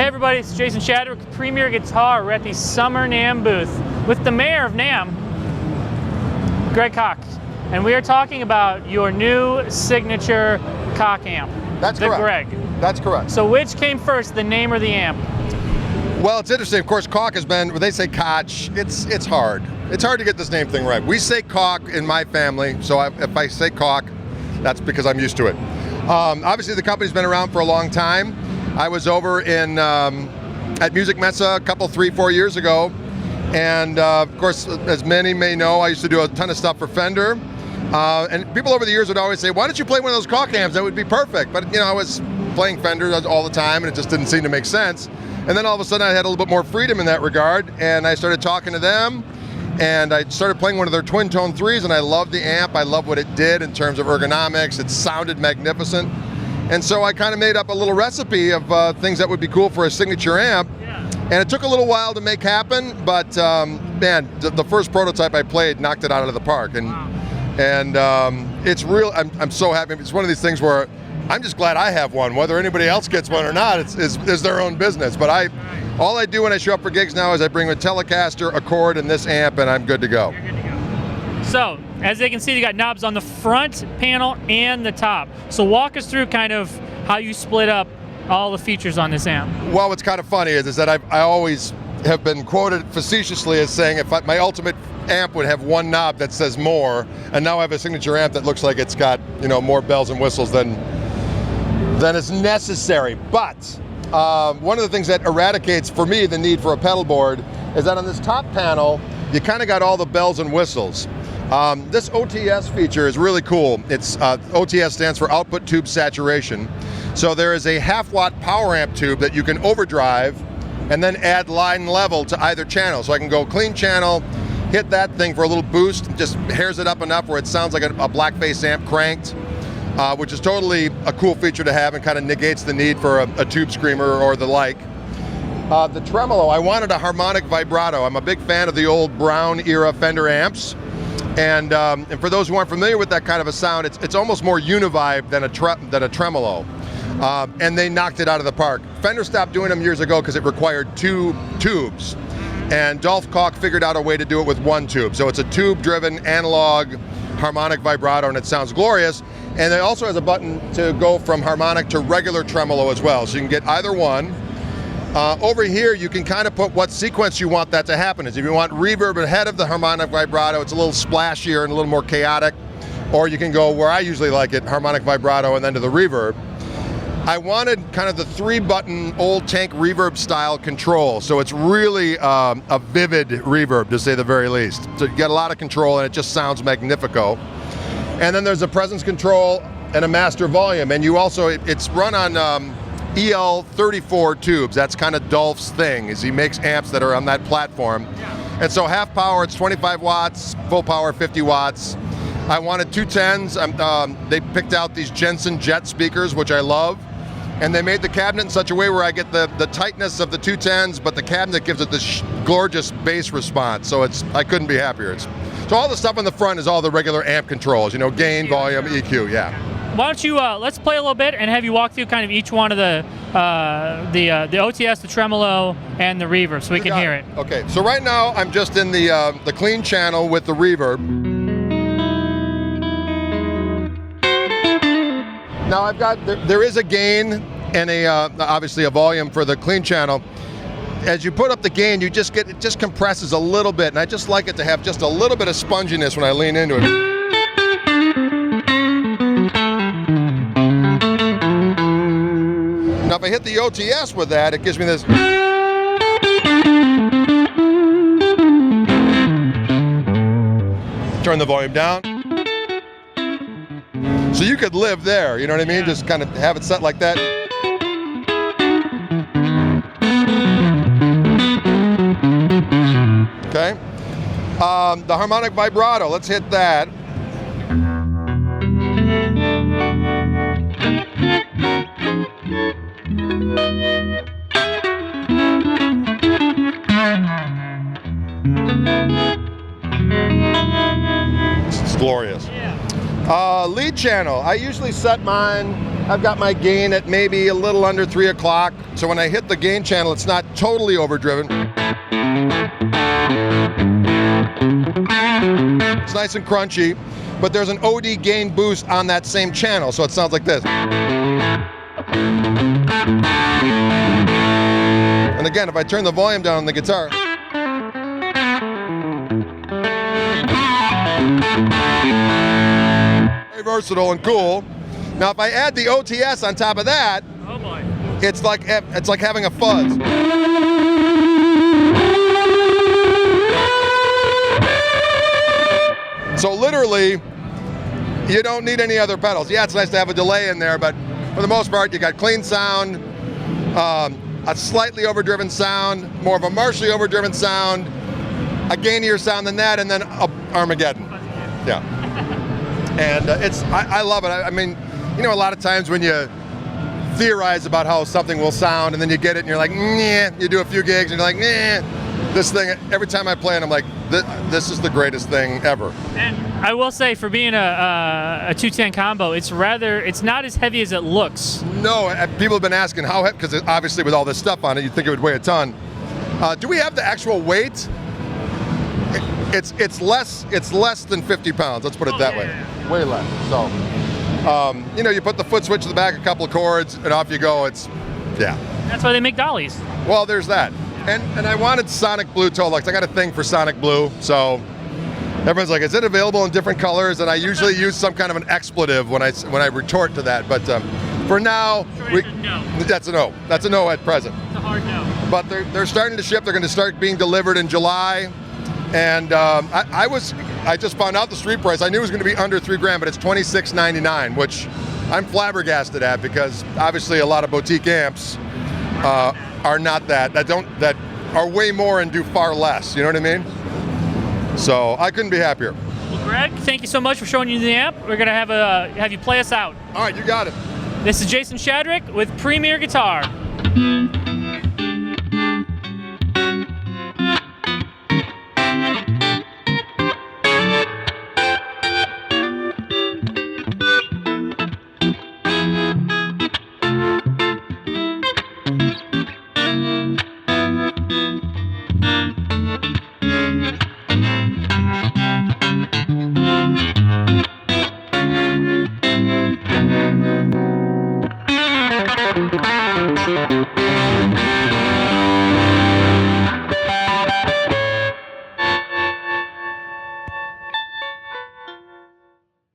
Hey everybody, it's Jason Shadwick, Premier Guitar. We're at the Summer NAMM booth with the mayor of NAMM, Koch, and we are talking about your new signature Koch amp. That's the correct. Greg. That's correct. So which came first, the name or the amp? Well, it's interesting. Of course, Koch has been, when they say Koch, it's hard. It's hard to get this name thing right. We say Koch in my family, so if I say Koch, that's because I'm used to it. Obviously, the company's been around for a long time. I was over in at Music Messa a couple, 3-4 years ago, and of course, as many may know, I used to do a ton of stuff for Fender, and people over the years would always say, "Why don't you play one of those Koch amps? That would be perfect." But you know, I was playing Fender all the time, and it just didn't seem to make sense. And then all of a sudden, I had a little bit more freedom in that regard, and I started talking to them, and I started playing one of their twin tone 3s, and I loved the amp. I loved what it did in terms of ergonomics. It sounded magnificent. And so I kind of made up a little recipe of things that would be cool for a signature amp. Yeah. And it took a little while to make happen, but man, the first prototype I played knocked it out of the park. And Wow. and it's real. I'm so happy. It's one of these things where I'm just glad I have one. Whether anybody else gets one or not, is their own business. But all I do when I show up for gigs now is I bring a Telecaster, a cord, and this amp, and I'm good to go. You're good to go. So, as they can see, you got knobs on the front panel and the top. So walk us through kind of how you split up all the features on this amp. Well, what's kind of funny is that I always have been quoted facetiously as saying if my ultimate amp would have one knob that says more, and now I have a signature amp that looks like it's got, you know, more bells and whistles than is necessary. But one of the things that eradicates for me the need for a pedal board is that on this top panel you kind of got all the bells and whistles. This OTS feature is really cool. It's OTS stands for output tube saturation. So there is a 1/2 watt power amp tube that you can overdrive and then add line level to either channel. So I can go clean channel, hit that thing for a little boost, and just hairs it up enough where it sounds like a blackface amp cranked, which is totally a cool feature to have and kind of negates the need for a tube screamer or the like. The tremolo, I wanted a harmonic vibrato. I'm a big fan of the old Brown era Fender amps. And for those who aren't familiar with that kind of a sound, it's almost more univibe than a tremolo. And they knocked it out of the park. Fender stopped doing them years ago because it required 2 tubes. And Dolph Koch figured out a way to do it with 1 tube. So it's a tube-driven analog harmonic vibrato, and it sounds glorious. And it also has a button to go from harmonic to regular tremolo as well. So you can get either one. Over here, you can kind of put what sequence you want that to happen. If you want reverb ahead of the harmonic vibrato, it's a little splashier and a little more chaotic. Or you can go where I usually like it, harmonic vibrato and then to the reverb. I wanted kind of the 3-button old tank reverb style control. So it's really a vivid reverb, to say the very least. So you get a lot of control and it just sounds magnifico. And then there's a presence control and a master volume. And you also, it's run on EL34 tubes. That's kind of Dolph's thing, is he makes amps that are on that platform. And so half power, it's 25 watts, full power, 50 watts. I wanted 210s. They picked out these Jensen Jet speakers, which I love. And they made the cabinet in such a way where I get the tightness of the 210s, but the cabinet gives it this gorgeous bass response. So I couldn't be happier. So all the stuff on the front is all the regular amp controls, you know, gain, volume, EQ, yeah. Why don't you, let's play a little bit and have you walk through kind of each one of the OTS, the tremolo, and the reverb so we can hear it. Okay, so right now I'm just in the clean channel with the reverb. Now I've got, there is a gain and obviously a volume for the clean channel. As you put up the gain, it just compresses a little bit, and I just like it to have just a little bit of sponginess when I lean into it. Now if I hit the OTS with that, it gives me this. Turn the volume down. So you could live there, you know what I mean? Yeah. Just kind of have it set like that. Okay. The harmonic vibrato, let's hit that. It's glorious. Yeah. Lead channel, I usually set mine I've got my gain at maybe a little under 3 o'clock. So when I hit the gain channel, it's not totally overdriven. It's nice and crunchy, but there's an OD gain boost on that same channel, so it sounds like this. And again, if I turn the volume down on the guitar, very versatile and cool. Now, if I add the OTS on top of that, oh boy, it's like having a fuzz. So literally, you don't need any other pedals. Yeah, it's nice to have a delay in there, but for the most part, you got clean sound, a slightly overdriven sound, more of a martially overdriven sound, a gainier sound than that, and then Armageddon. Yeah. And I love it. I mean, you know, a lot of times when you theorize about how something will sound and then you get it and you're like, nah, you do a few gigs and you're like, nah, this thing, every time I play it, I'm like, this is the greatest thing ever. And I will say, for being a 210 combo, it's not as heavy as it looks. No, people have been asking how heavy, because obviously with all this stuff on it, you'd think it would weigh a ton. Do we have the actual weight? It's less than 50 pounds. Let's put it that way. Yeah. Way less. So, you know, you put the foot switch to the back, a couple of chords, and off you go. Yeah. That's why they make dollies. Well, there's that. And I wanted Sonic Blue toe locks. I got a thing for Sonic Blue, so everyone's like, is it available in different colors? And I usually use some kind of an expletive when I retort to that. But for now, no. That's a no. That's a no at present. It's a hard no. But they're starting to ship. They're going to start being delivered in July. And I just found out the street price. I knew it was going to be under $3,000, but it's $26.99, which I'm flabbergasted at, because obviously a lot of boutique amps are not that are way more and do far less. You know what I mean? So I couldn't be happier. Well, Greg, thank you so much for showing you the amp. We're gonna have you play us out. All right, you got it. This is Jason Shadrick with Premier Guitar. Thank you.